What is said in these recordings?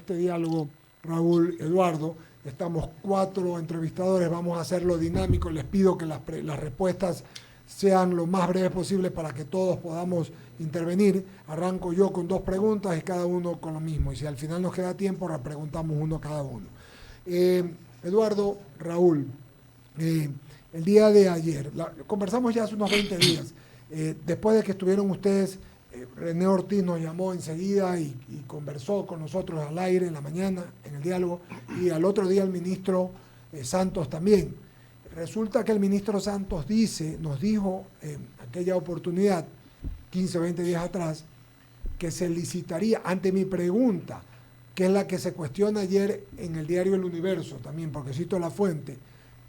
este diálogo, Raúl, Eduardo. Estamos 4 entrevistadores, vamos a hacerlo dinámico. Les pido que las respuestas sean lo más breves posible para que todos podamos intervenir. Arranco yo con 2 preguntas y cada uno con lo mismo. Y si al final nos queda tiempo, repreguntamos uno cada uno. Eduardo, Raúl, el día de ayer, conversamos ya hace unos 20 días, después de que estuvieron ustedes, René Ortiz nos llamó enseguida y conversó con nosotros al aire en la mañana, en el diálogo, y al otro día el ministro Santos también. Resulta que el ministro Santos nos dijo en aquella oportunidad, 15 o 20 días atrás, que se licitaría, ante mi pregunta, que es la que se cuestiona ayer en el diario El Universo también, porque cito la fuente,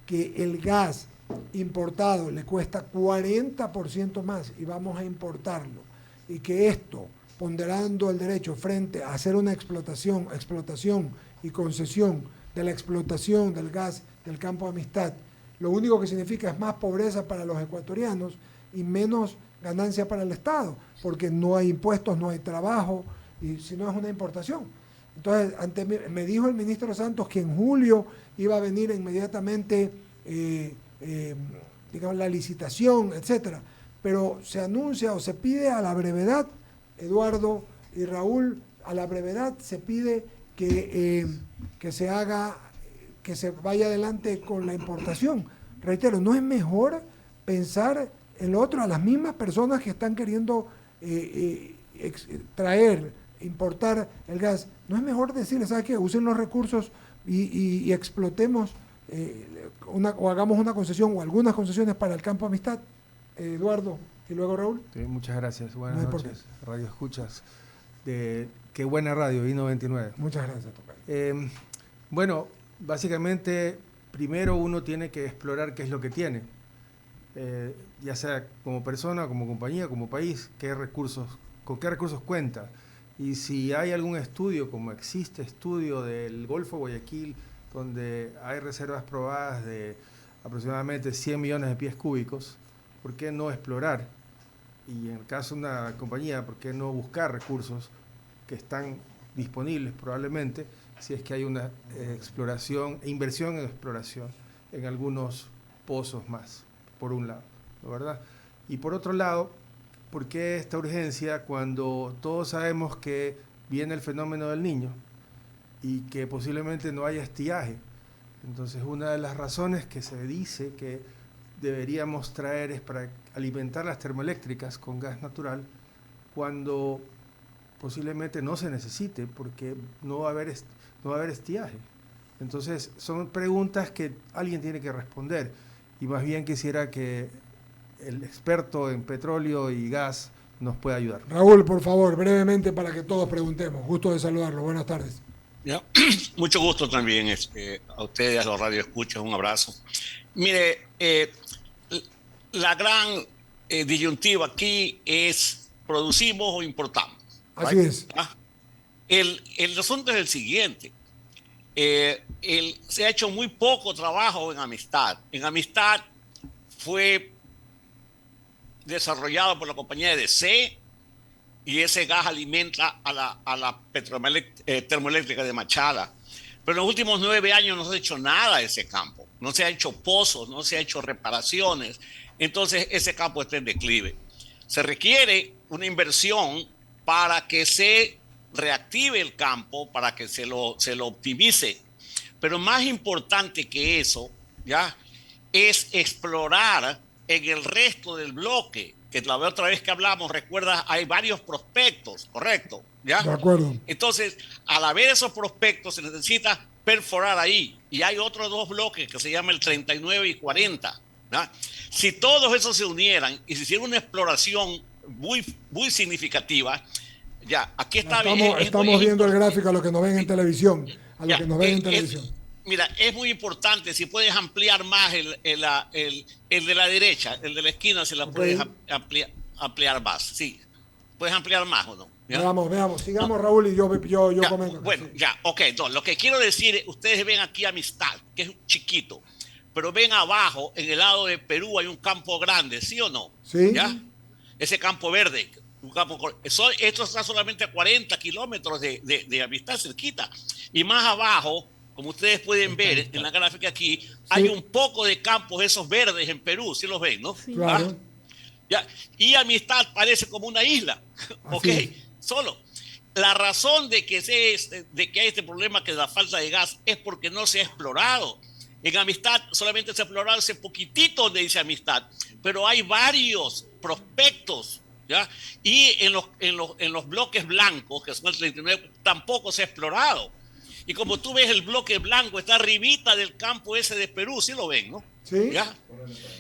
que el gas importado le cuesta 40% más y vamos a importarlo, y que esto, ponderando el derecho frente a hacer una explotación y concesión de la explotación del gas del Campo Amistad, lo único que significa es más pobreza para los ecuatorianos y menos ganancia para el Estado, porque no hay impuestos, no hay trabajo, y si no es una importación. Entonces, me dijo el ministro Santos que en julio iba a venir inmediatamente digamos, la licitación, etcétera, pero se anuncia o se pide a la brevedad, Eduardo y Raúl, a la brevedad se pide que se vaya adelante con la importación. Reitero, ¿no es mejor pensar en lo otro? A las mismas personas que están queriendo importar el gas, ¿no es mejor decirles, ¿sabes qué? Usen los recursos y explotemos o hagamos una concesión o algunas concesiones para el Campo Amistad? Eduardo, y luego Raúl. Sí, muchas gracias. Buenas noches, Radio Escuchas. Qué buena radio, I99. Muchas gracias, Tocayo. Bueno, básicamente, primero uno tiene que explorar qué es lo que tiene, ya sea como persona, como compañía, como país, con qué recursos cuenta. Y si hay algún estudio, como existe estudio del Golfo de Guayaquil, donde hay reservas probadas de aproximadamente 100 millones de pies cúbicos, ¿por qué no explorar? Y en el caso de una compañía, ¿por qué no buscar recursos que están disponibles probablemente, si es que hay una inversión en exploración en algunos pozos más, por un lado, ¿no, verdad? Y por otro lado, ¿por qué esta urgencia cuando todos sabemos que viene el fenómeno del Niño y que posiblemente no haya estiaje? Entonces, una de las razones que se dice que deberíamos traer es para alimentar las termoeléctricas con gas natural cuando posiblemente no se necesite porque no va a haber estiaje. Entonces, son preguntas que alguien tiene que responder y más bien quisiera que el experto en petróleo y gas nos pueda ayudar. Raúl, por favor, brevemente para que todos preguntemos. Gusto de saludarlo. Buenas tardes. Ya. Mucho gusto también a ustedes, a los radioescuchas, un abrazo. Mire, la gran disyuntiva aquí es ¿producimos o importamos? Así es. El asunto es el siguiente. Se ha hecho muy poco trabajo en Amistad. En Amistad fue desarrollado por la compañía EDC y ese gas alimenta a la termoeléctrica de Machala. Pero en los últimos 9 años no se ha hecho nada de ese campo. No se ha hecho pozos, no se ha hecho reparaciones. Entonces ese campo está en declive. Se requiere una inversión para que se reactive el campo, para que se lo optimice. Pero más importante que eso, ¿ya?, es explorar en el resto del bloque, que la otra vez que hablamos, recuerdas, hay varios prospectos, ¿correcto? ¿Ya? De acuerdo. Entonces, al haber esos prospectos, se necesita perforar ahí. Y hay otros 2 bloques que se llaman el 39 y 40. ¿Ya? Si todos esos se unieran y se hiciera una exploración muy, muy significativa, ya, aquí está. Estamos viendo el gráfico a lo que nos ven en televisión. Mira, es muy importante, si puedes ampliar más el de la derecha, el de la esquina, si la puedes ampliar más. Sí, puedes ampliar más o no. ¿Ya? Veamos, sigamos, Raúl, y yo comento. Bueno, sí. Ya, ok, entonces lo que quiero decir, ustedes ven aquí Amistad, que es chiquito, pero ven abajo, en el lado de Perú hay un campo grande, ¿sí o no? Sí. ¿Ya? Ese campo verde, Esto está solamente a 40 kilómetros de Amistad, cerquita. Y más abajo, como ustedes pueden ver en la gráfica aquí, sí, hay un poco de campos esos verdes en Perú, ¿sí los ven, no? Sí. Claro. ¿Ya? Y Amistad parece como una isla, ¿ok? Solo. La razón de que hay este problema que es la falta de gas es porque no se ha explorado. En Amistad solamente se ha explorado ese poquitito donde dice Amistad, pero hay varios prospectos, ¿ya? Y en los bloques blancos, que son el 39, tampoco se ha explorado. Y como tú ves, el bloque blanco está arribita del campo ese de Perú, ¿sí lo ven, no? Sí. ¿Ya?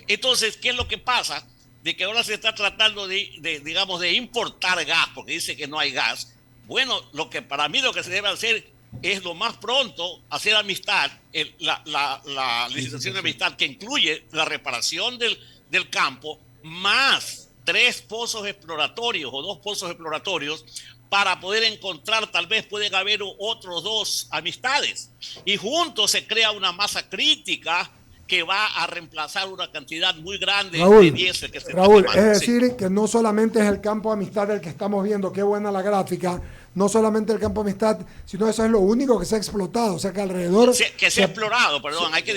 Entonces, ¿qué es lo que pasa? De que ahora se está tratando digamos, de importar gas, porque dice que no hay gas. Bueno, para mí lo que se debe hacer es lo más pronto hacer Amistad, la licitación de Amistad, que incluye la reparación del campo, más 3 pozos exploratorios o 2 pozos exploratorios, para poder encontrar, tal vez pueden haber otros 2 Amistades. Y juntos se crea una masa crítica que va a reemplazar una cantidad muy grande de diésel que se está quemando. Es decir, que no solamente es el campo Amistad el que estamos viendo, qué buena la gráfica, no solamente el campo Amistad, sino eso es lo único que se ha explotado, o sea que alrededor... Que se ha explorado, perdón, hay que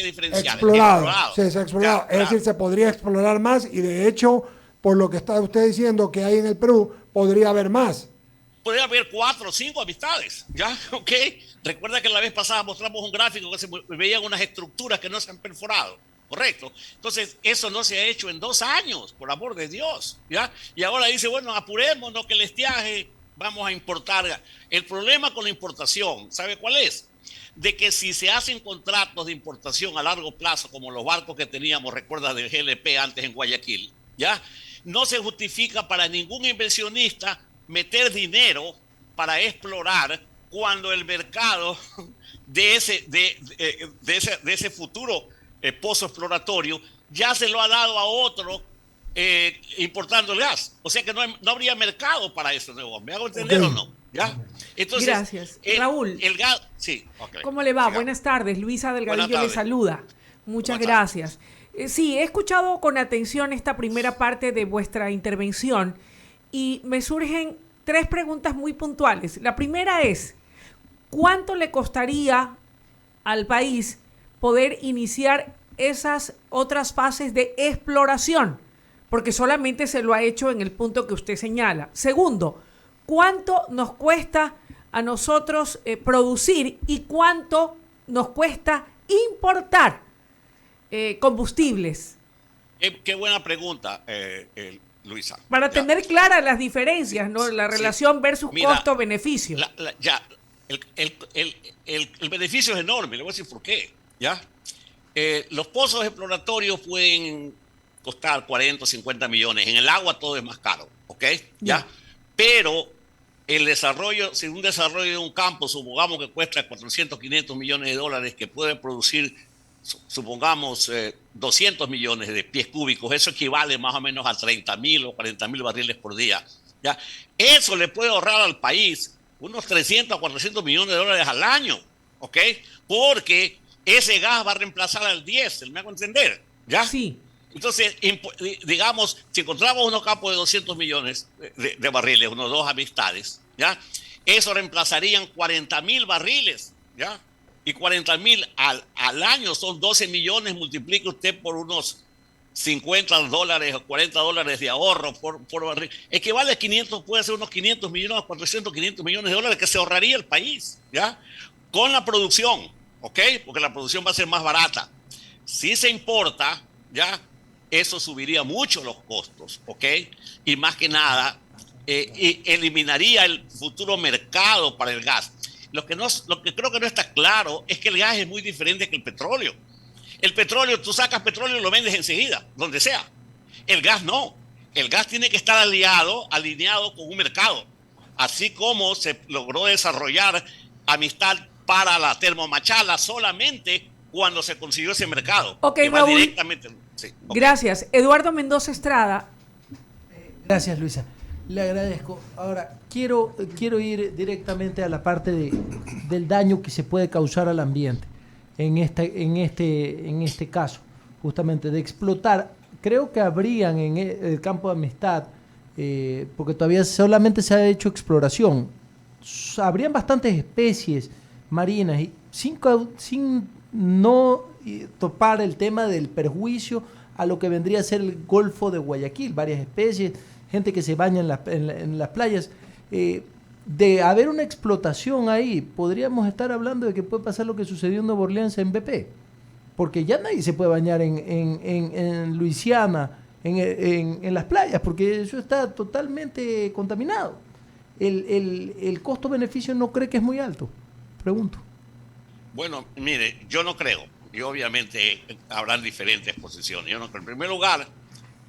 diferenciar. Explorado, sí, se ha explorado. Claro, es decir, se podría explorar más y de hecho, por lo que está usted diciendo que hay en el Perú, podría haber más. Podría haber 4 o 5 Amistades, ¿ya? ¿Ok? Recuerda que la vez pasada mostramos un gráfico que se veían unas estructuras que no se han perforado, ¿correcto? Entonces, eso no se ha hecho en 2 años, por amor de Dios, ¿ya? Y ahora dice, bueno, apurémonos que el estiaje, vamos a importar. El problema con la importación, ¿sabe cuál es? De que si se hacen contratos de importación a largo plazo, como los barcos que teníamos, recuerda, del GLP antes en Guayaquil, ¿ya? No se justifica para ningún inversionista meter dinero para explorar cuando el mercado de ese futuro pozo exploratorio ya se lo ha dado a otro importando el gas. O sea que no habría mercado para eso nuevo. ¿Me hago entender o no? ¿Ya? Entonces, gracias. Raúl. El gas, sí. Okay. ¿Cómo le va? Sigamos. Buenas tardes. Luisa Delgadillo le saluda. Muchas gracias. Sí, he escuchado con atención esta primera parte de vuestra intervención y me surgen 3 preguntas muy puntuales. La primera es, ¿cuánto le costaría al país poder iniciar esas otras fases de exploración? Porque solamente se lo ha hecho en el punto que usted señala. Segundo, ¿cuánto nos cuesta a nosotros producir y cuánto nos cuesta importar combustibles? Qué buena pregunta, Luisa. Para tener claras las diferencias, ¿no? La relación versus costo-beneficio. El beneficio es enorme, le voy a decir por qué. ¿Ya? Los pozos exploratorios pueden costar 40 o 50 millones. En el agua todo es más caro, ¿ok? ¿Ya? Pero el desarrollo, si un desarrollo de un campo, supongamos que cuesta 400, 500 millones de dólares, que puede producir, supongamos, 200 millones de pies cúbicos, eso equivale más o menos a 30,000 o 40,000 barriles por día. ¿Ya? Eso le puede ahorrar al país unos 300 a 400 millones de dólares al año, ¿ok? Porque ese gas va a reemplazar al diésel, ¿me hago entender? ¿Ya? Sí. Entonces, digamos, si encontramos unos campos de 200 millones de barriles, unos 2 Amistades, ¿ya? Eso reemplazarían 40,000 barriles, ¿ya? Y 40,000 al año son 12 millones, multiplique usted por unos $50 o $40 de ahorro por barril. Equivale a 500, puede ser unos 500 millones, 400, 500 millones de dólares que se ahorraría el país, ¿ya? Con la producción, ¿ok? Porque la producción va a ser más barata. Si se importa, ¿ya? Eso subiría mucho los costos, ¿ok? Y más que nada, eliminaría el futuro mercado para el gas. Lo que creo que no está claro es que el gas es muy diferente que el petróleo. El petróleo, tú sacas petróleo y lo vendes enseguida, donde sea. El gas no. El gas tiene que estar alineado con un mercado. Así como se logró desarrollar Amistad para la Termomachala solamente cuando se consiguió ese mercado. Ok, Raúl. Sí, okay. Gracias. Eduardo Mendoza Estrada. Gracias, Luisa. Le agradezco. Ahora, quiero ir directamente a la parte del daño que se puede causar al ambiente en este caso, justamente de explotar. Creo que habrían en el campo de Amistad porque todavía solamente se ha hecho exploración. Habrían bastantes especies marinas y sin no topar el tema del perjuicio a lo que vendría a ser el Golfo de Guayaquil, varias especies, gente que se baña en las playas. De haber una explotación ahí, podríamos estar hablando de que puede pasar lo que sucedió en Nueva Orleans en BP, porque ya nadie se puede bañar en Luisiana, en las playas, porque eso está totalmente contaminado. El costo-beneficio no cree que es muy alto, pregunto. Bueno, mire, yo no creo. Y obviamente habrán diferentes posiciones. Yo no creo. En primer lugar,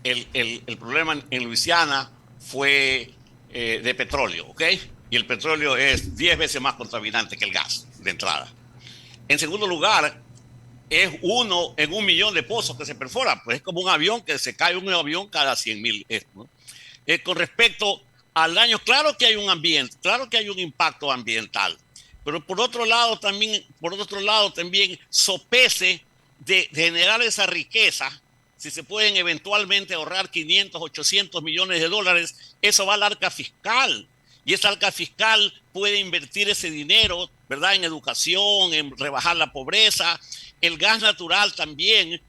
el problema en Luisiana fue de petróleo, ¿ok? Y el petróleo es 10 veces más contaminante que el gas de entrada. En segundo lugar, es uno en 1 millón de pozos que se perforan. Pues es como un avión que se cae un avión cada 100,000. ¿No? Con respecto al daño, claro que hay un ambiente, claro que hay un impacto ambiental. Pero por otro lado también sopese de generar esa riqueza, si se pueden eventualmente ahorrar 500, 800 millones de dólares, eso va al arca fiscal. Y esa arca fiscal puede invertir ese dinero, ¿verdad?, en educación, en rebajar la pobreza. El gas natural también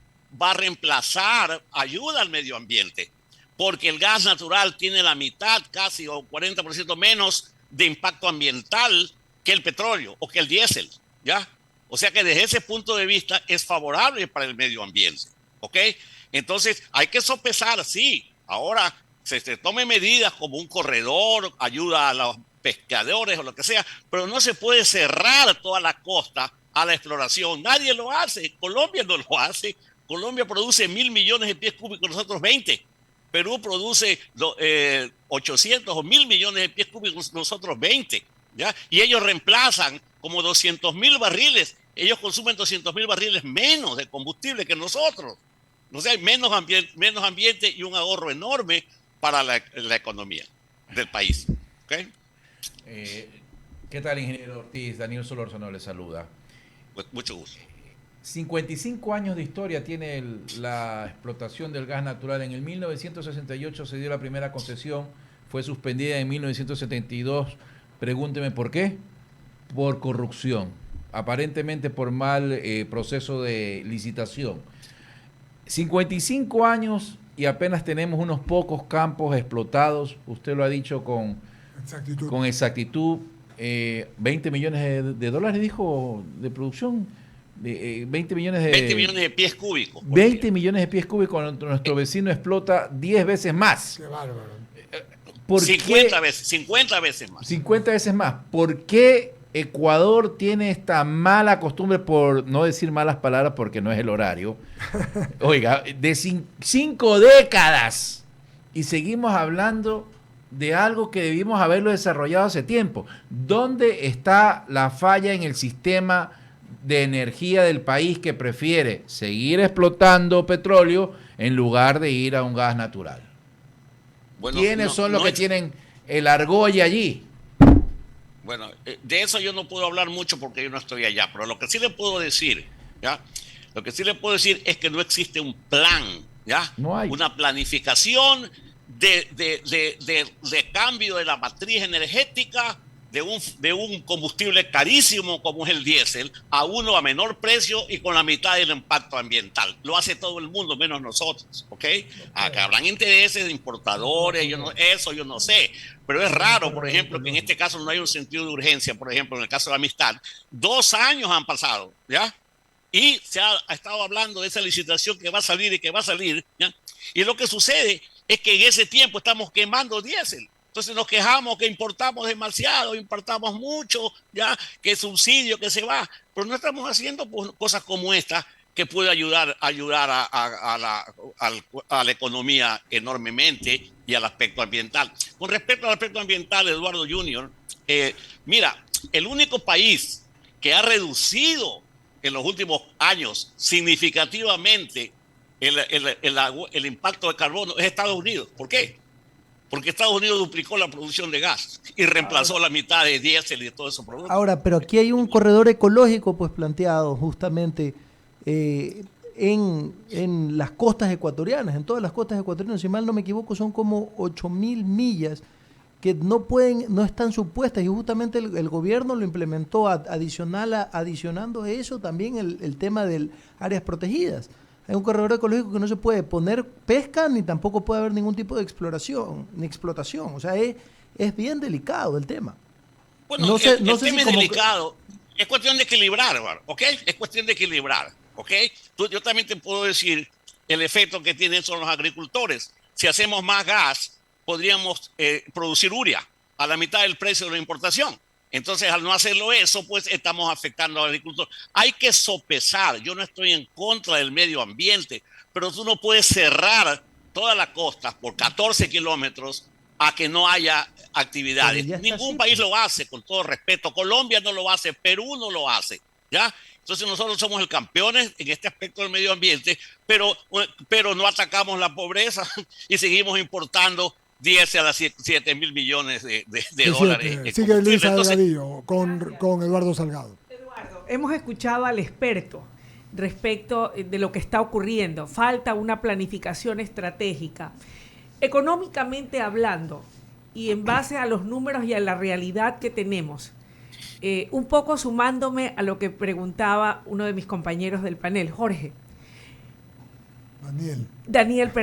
va a reemplazar, ayuda al medio ambiente, porque el gas natural tiene la mitad casi o 40% menos de impacto ambiental que el petróleo o que el diésel, ¿ya? O sea que desde ese punto de vista es favorable para el medio ambiente, ¿ok? Entonces hay que sopesar, sí. Ahora se tome medidas como un corredor, ayuda a los pescadores o lo que sea, pero no se puede cerrar toda la costa a la exploración. Nadie lo hace. Colombia no lo hace. Colombia produce 1.000 millones de pies cúbicos, nosotros 20. Perú produce 800 o 1.000 millones de pies cúbicos, nosotros 20. ¿Ya? Y ellos reemplazan como 200,000 barriles. Ellos consumen 200,000 barriles menos de combustible que nosotros. O sea, hay menos ambiente y un ahorro enorme para la economía del país. ¿Okay? ¿Qué tal, ingeniero Ortiz? Daniel Solórzano le saluda. Pues mucho gusto. 55 años de historia tiene la explotación del gas natural. En el 1968 se dio la primera concesión, fue suspendida en 1972. Pregúnteme por qué. Por corrupción, aparentemente por mal proceso de licitación. 55 años y apenas tenemos unos pocos campos explotados. Usted lo ha dicho con exactitud. 20 millones de dólares, dijo, de producción. 20 millones de pies cúbicos. 20 millones de pies cúbicos. Nuestro vecino explota 10 veces más. Qué bárbaro. 50 veces más. 50 veces más. ¿Por qué Ecuador tiene esta mala costumbre, por no decir malas palabras porque no es el horario? Oiga, de 5 décadas y seguimos hablando de algo que debimos haberlo desarrollado hace tiempo. ¿Dónde está la falla en el sistema de energía del país que prefiere seguir explotando petróleo en lugar de ir a un gas natural? Bueno, ¿quiénes son los que tienen el argolla allí? Bueno, de eso yo no puedo hablar mucho porque yo no estoy allá, pero lo que sí le puedo decir, ¿ya? Lo que sí le puedo decir es que no existe un plan, ¿ya? No hay. Una planificación de cambio de la matriz energética de un combustible carísimo como es el diésel a uno a menor precio y con la mitad del impacto ambiental. Lo hace todo el mundo menos nosotros, ¿ok? Acá habrán intereses de importadores, eso yo no sé, pero es raro, por ejemplo, que en este caso no hay un sentido de urgencia. Por ejemplo, en el caso de la Amistad, 2 años han pasado, ¿ya? Y se ha estado hablando de esa licitación que va a salir y que va a salir, ¿ya? Y lo que sucede es que en ese tiempo estamos quemando diésel. Entonces nos quejamos que importamos demasiado, importamos mucho, ya, que subsidio que se va, pero no estamos haciendo pues, cosas como esta que puede ayudar a la economía enormemente y al aspecto ambiental. Con respecto al aspecto ambiental, Eduardo Junior, mira, el único país que ha reducido en los últimos años significativamente el impacto de carbono es Estados Unidos. ¿Por qué? Porque Estados Unidos duplicó la producción de gas y reemplazó la mitad de diésel y de todos esos productos. Ahora, pero aquí hay un corredor ecológico pues planteado justamente. en las costas ecuatorianas, en todas las costas ecuatorianas, si mal no me equivoco, son como 8.000 millas que no están supuestas, y justamente el gobierno lo implementó adicionando a eso también el tema de áreas protegidas. Hay un corredor ecológico que no se puede poner pesca ni tampoco puede haber ningún tipo de exploración ni explotación. O sea, es bien delicado el tema. Bueno, el tema es delicado. Es cuestión de equilibrar, ¿ok? Es cuestión de equilibrar, ¿ok? Yo también te puedo decir el efecto que tienen son los agricultores. Si hacemos más gas, podríamos producir urea a la mitad del precio de la importación. Entonces, al no hacerlo eso, pues estamos afectando al agricultor. Hay que sopesar. Yo no estoy en contra del medio ambiente, pero tú no puedes cerrar toda la costa por 14 kilómetros a que no haya actividades. Ningún país lo hace, con todo respeto. Colombia no lo hace, Perú no lo hace, ¿ya? Entonces nosotros somos el campeones en este aspecto del medio ambiente, pero no atacamos la pobreza y seguimos importando 10 a las 7 mil millones de dólares. Sigue Luisa Delgadillo con Eduardo Salgado. Eduardo, hemos escuchado al experto respecto de lo que está ocurriendo. Falta una planificación estratégica. Económicamente hablando, y en base a los números y a la realidad que tenemos, un poco sumándome a lo que preguntaba uno de mis compañeros del panel, Jorge. Daniel,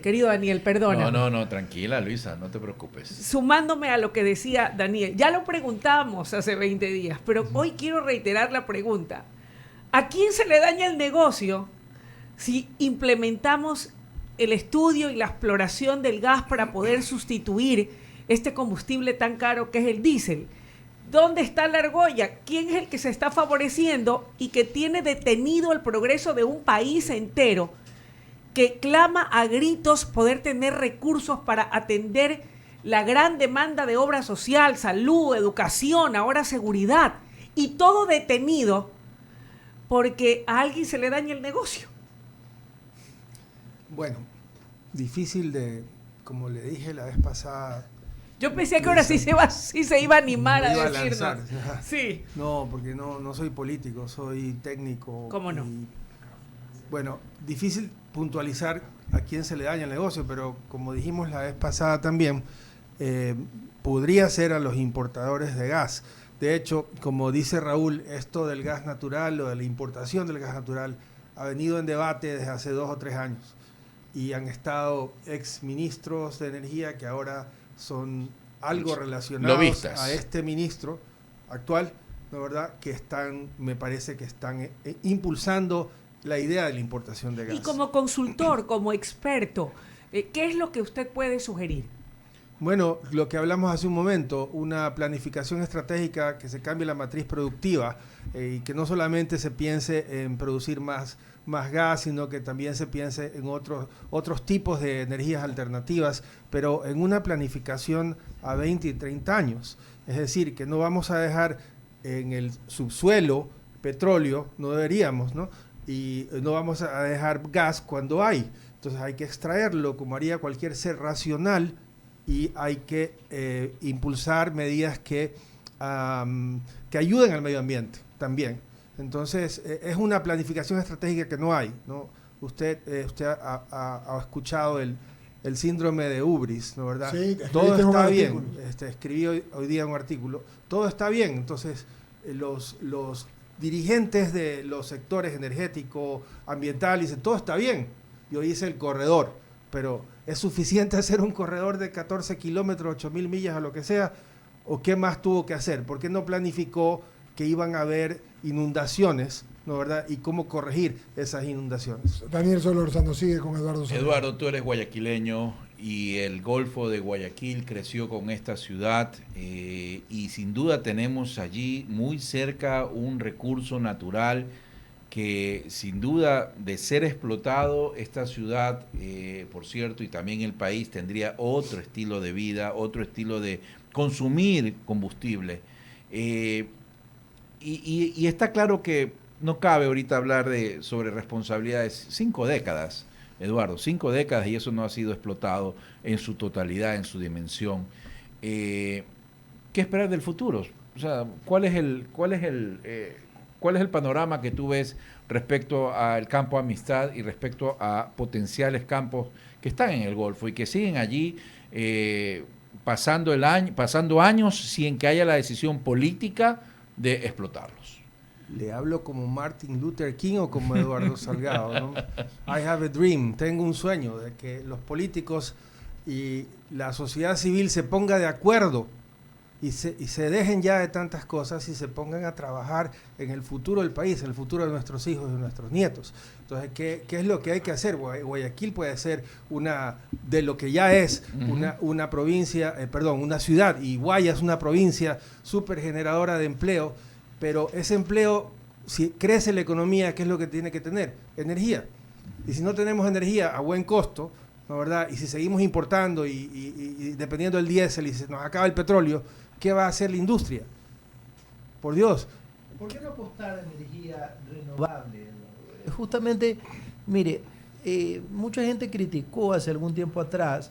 querido Daniel, perdona. No, tranquila, Luisa, no te preocupes. Sumándome a lo que decía Daniel, ya lo preguntábamos hace 20 días, pero hoy quiero reiterar la pregunta. ¿A quién se le daña el negocio si implementamos el estudio y la exploración del gas para poder sustituir este combustible tan caro que es el diésel? ¿Dónde está la argolla? ¿Quién es el que se está favoreciendo y que tiene detenido el progreso de un país entero que clama a gritos poder tener recursos para atender la gran demanda de obra social, salud, educación, ahora seguridad? Y todo detenido porque a alguien se le daña el negocio. Bueno, difícil como le dije la vez pasada. Yo pensé que ahora sí se iba a animar a decirnos. Lanzar, sí. No, porque no soy político, soy técnico. ¿Cómo no? Bueno, difícil puntualizar a quién se le daña el negocio, pero como dijimos la vez pasada también, podría ser a los importadores de gas. De hecho, como dice Raúl, esto del gas natural o de la importación del gas natural ha venido en debate desde hace 2 o 3 años. Y han estado exministros de energía que ahora son algo relacionados lobistas a este ministro actual, ¿no, verdad? Que me parece que están impulsando la idea de la importación de gas. Y como consultor, como experto, ¿qué es lo que usted puede sugerir? Bueno, lo que hablamos hace un momento, una planificación estratégica que se cambie la matriz productiva y que no solamente se piense en producir más gas, sino que también se piense en otros tipos de energías alternativas, pero en una planificación a 20 y 30 años. Es decir, que no vamos a dejar en el subsuelo petróleo, no deberíamos, ¿no? Y no vamos a dejar gas cuando hay. Entonces hay que extraerlo como haría cualquier ser racional y hay que impulsar medidas que ayuden al medio ambiente también. Entonces, es una planificación estratégica que no hay, ¿no? Usted ha escuchado el síndrome de Ubris, ¿no, verdad? Sí, todo está bien. Escribí hoy día un artículo. Todo está bien. Entonces, los dirigentes de los sectores energético, ambiental, dicen, todo está bien. Yo hice el corredor, pero ¿es suficiente hacer un corredor de 14 kilómetros, 8.000 millas o lo que sea? ¿O qué más tuvo que hacer? ¿Por qué no planificó que iban a haber inundaciones, ¿no, verdad? Y cómo corregir esas inundaciones. Daniel Solórzano sigue con Eduardo Salgado. Eduardo, tú eres guayaquileño y el Golfo de Guayaquil creció con esta ciudad y sin duda tenemos allí muy cerca un recurso natural que sin duda de ser explotado esta ciudad, por cierto, y también el país tendría otro estilo de vida, otro estilo de consumir combustible. Y está claro que no cabe ahorita hablar sobre responsabilidades. 5 décadas, Eduardo, 5 décadas y eso no ha sido explotado en su totalidad, en su dimensión. ¿Qué esperar del futuro? O sea, ¿cuál ¿Cuál es el panorama que tú ves respecto al campo Amistad y respecto a potenciales campos que están en el Golfo y que siguen allí pasando años sin que haya la decisión política de explotarlos? Le hablo como Martin Luther King o como Eduardo Salgado, ¿no? I have a dream, tengo un sueño de que los políticos y la sociedad civil se ponga de acuerdo y se dejen ya de tantas cosas y se pongan a trabajar en el futuro del país, en el futuro de nuestros hijos y de nuestros nietos. Entonces, ¿qué es lo que hay que hacer? Guayaquil puede ser de lo que ya es una provincia, una ciudad, y Guaya es una provincia súper generadora de empleo, pero ese empleo, si crece la economía, ¿qué es lo que tiene que tener? Energía. Y si no tenemos energía a buen costo, ¿no, verdad? Y si seguimos importando y dependiendo del diésel y se nos acaba el petróleo, ¿qué va a hacer la industria? Por Dios. ¿Por qué no apostar a energía renovable? Justamente, mire, mucha gente criticó hace algún tiempo atrás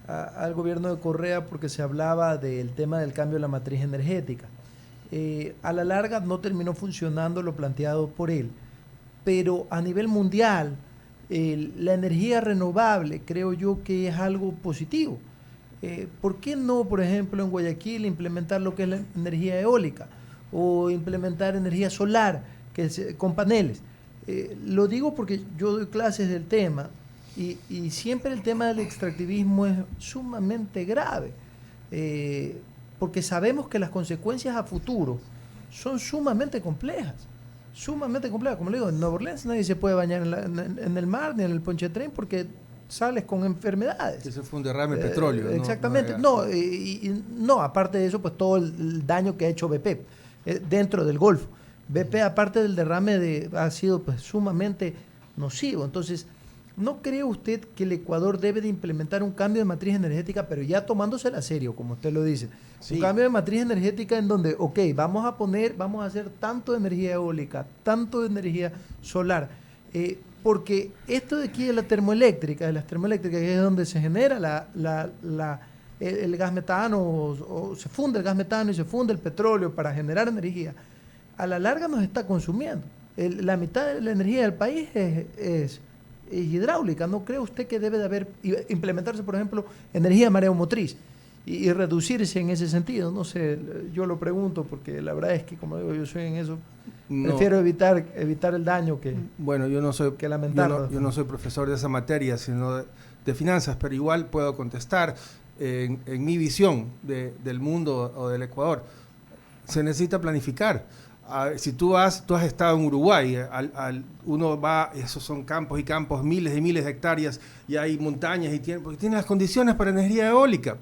al gobierno de Correa porque se hablaba del tema del cambio de la matriz energética. A la larga no terminó funcionando lo planteado por él, pero a nivel mundial la energía renovable creo yo que es algo positivo. ¿Por qué no, por ejemplo, en Guayaquil implementar lo que es la energía eólica o implementar energía solar con paneles? Lo digo porque yo doy clases del tema y siempre el tema del extractivismo es sumamente grave. Porque sabemos que las consecuencias a futuro son sumamente complejas. Como le digo, en Nueva Orleans nadie se puede bañar en el mar ni en el Pontchartrain porque sales con enfermedades. Eso fue un derrame de petróleo. Exactamente. No, aparte de eso, pues todo el daño que ha hecho BP dentro del Golfo. BP, aparte del derrame, ha sido pues sumamente nocivo. Entonces, ¿no cree usted que el Ecuador debe de implementar un cambio de matriz energética, pero ya tomándosela serio, como usted lo dice? Sí. Un cambio de matriz energética en donde, vamos a hacer tanto de energía eólica, tanto de energía solar, porque esto de aquí de las termoeléctricas, que es donde se genera el gas metano, o se funde el gas metano y se funde el petróleo para generar energía, a la larga nos está consumiendo. La mitad de la energía del país es hidráulica. ¿No cree usted que debe de implementarse, por ejemplo, energía mareomotriz y reducirse en ese sentido? No sé, yo lo pregunto porque la verdad es que, como digo, yo soy en eso, prefiero evitar el daño que bueno, yo no soy que lamentarlo. Yo no soy profesor de esa materia, sino de finanzas, pero igual puedo contestar en mi visión del mundo o del Ecuador. Se necesita planificar. Si tú has estado en Uruguay, uno va, esos son campos y campos, miles y miles de hectáreas, y hay montañas, porque tiene las condiciones para energía eólica.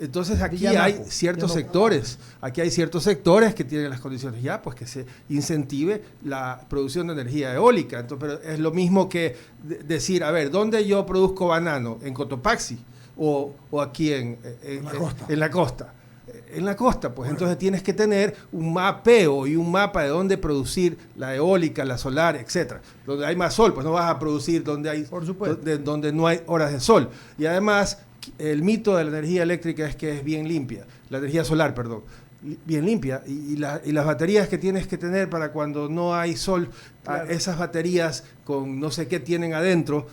Entonces aquí hay ciertos sectores, que tienen las condiciones ya, pues que se incentive la producción de energía eólica. Entonces, pero es lo mismo que decir, a ver, ¿dónde yo produzco banano? ¿En Cotopaxi? ¿O aquí en la costa? En la costa, pues entonces tienes que tener un mapeo y un mapa de dónde producir la eólica, la solar, etcétera. Donde hay más sol, pues no vas a producir donde no hay horas de sol. Y además, el mito de la energía eléctrica es que es bien limpia, la energía solar, perdón, bien limpia. Y las baterías que tienes que tener para cuando no hay sol, claro, esas baterías con no sé qué tienen adentro,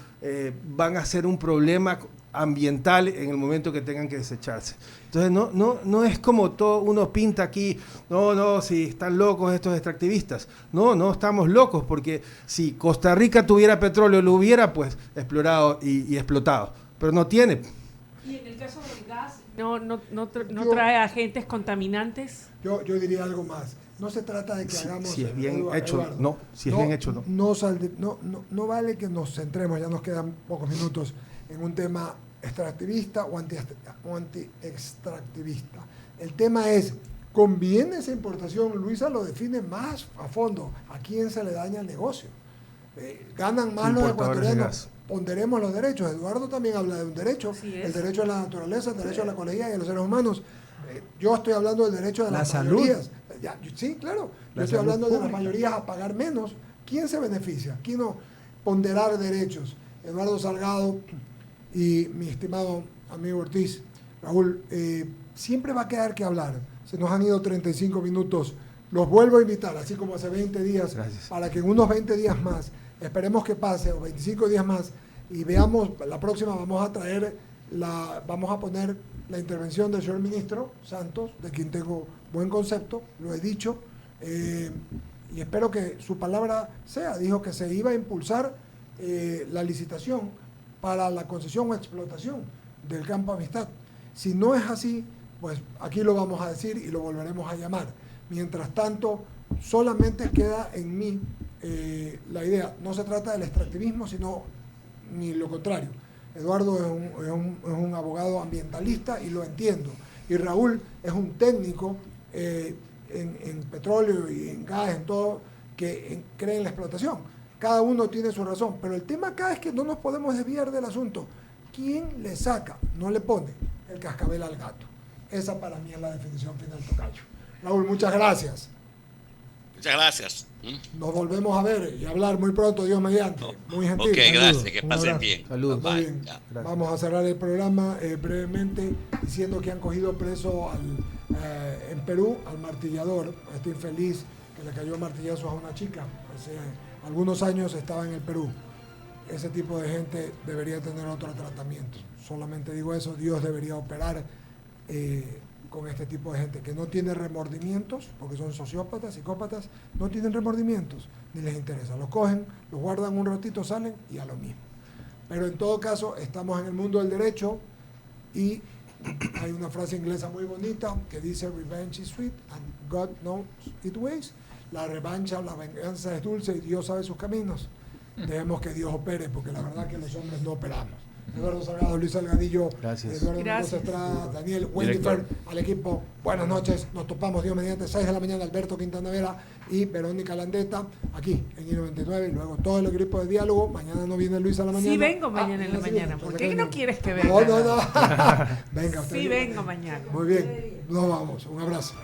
van a ser un problema ambiental en el momento que tengan que desecharse. Entonces no es como todo uno pinta aquí, si están locos estos extractivistas. No estamos locos, porque si Costa Rica tuviera petróleo, lo hubiera pues explorado y explotado, pero no tiene. ¿Y en el caso del gas no trae agentes contaminantes? Yo diría algo más. No se trata de que hagamos... Si es bien hecho, no. Si es bien hecho, no. No vale que nos centremos, ya nos quedan pocos minutos, en un tema extractivista o anti-extractivista. El tema es, ¿conviene esa importación? Luisa lo define más a fondo. ¿A quién se le daña el negocio? Ganan más los ecuatorianos. Ponderemos los derechos. Eduardo también habla de un derecho, el derecho a la naturaleza, el derecho a la ecología y a los seres humanos. Yo estoy hablando del derecho de las mayorías. Sí, claro. Yo estoy hablando de las mayorías a pagar menos. ¿Quién se beneficia? ¿Quién no? Ponderar derechos. Eduardo Salgado y mi estimado amigo Ortiz, Raúl, siempre va a quedar que hablar. Se nos han ido 35 minutos. los vuelvo a invitar, así como hace 20 días, Gracias. para que en unos 20 días más, esperemos que pase, o 25 días más, y veamos, la próxima vamos a poner la intervención del señor ministro Santos, de quien tengo buen concepto, lo he dicho, y espero que su palabra dijo que se iba a impulsar la licitación para la concesión o explotación del campo Amistad. Si no es así, pues aquí lo vamos a decir y lo volveremos a llamar. Mientras tanto, solamente queda en mí la idea. No se trata del extractivismo, sino ni lo contrario. Eduardo es un abogado ambientalista y lo entiendo. Y Raúl es un técnico en petróleo y en gas, en todo, que cree en la explotación. Cada uno tiene su razón, pero el tema acá es que no nos podemos desviar del asunto. ¿Quién le saca, no le pone el cascabel al gato? Esa para mí es la definición final, tocayo. Raúl, muchas gracias. Muchas gracias. Nos volvemos a ver y hablar muy pronto, Dios mediante. Muy gentil. Ok, Saludos. gracias, que Un pasen abrazo. bien. Saludos. Muy Bye. bien. Ya. Gracias. Vamos a cerrar el programa brevemente diciendo que han cogido preso en Perú al martillador, a este infeliz que le cayó martillazos a una chica. Hace algunos años estaba en el Perú. Ese tipo de gente debería tener otro tratamiento. Solamente digo eso, Dios debería operar con este tipo de gente que no tiene remordimientos, porque son sociópatas, psicópatas, no tienen remordimientos, ni les interesa. Los cogen, los guardan un ratito, salen y a lo mismo. Pero en todo caso, estamos en el mundo del derecho y hay una frase inglesa muy bonita que dice revenge is sweet and God knows its ways. La revancha o la venganza es dulce y Dios sabe sus caminos. Dejemos que Dios opere, porque la verdad que los hombres no operamos. Eduardo Salgado, Luis Salgadillo, Gracias. Eduardo Gracias. Mendoza Estrada, Daniel Wendifer, al equipo, buenas noches, nos topamos Dios mediante 6 de la mañana, Alberto Quintana Vera y Verónica Landeta, aquí en I99, y luego todo el equipo de diálogo. Mañana no viene Luis a la mañana. Sí vengo mañana en la sí mañana. viene. ¿Por qué no quieres que venga? No. Venga, usted Sí viene. vengo mañana. Muy bien, nos vamos, un abrazo.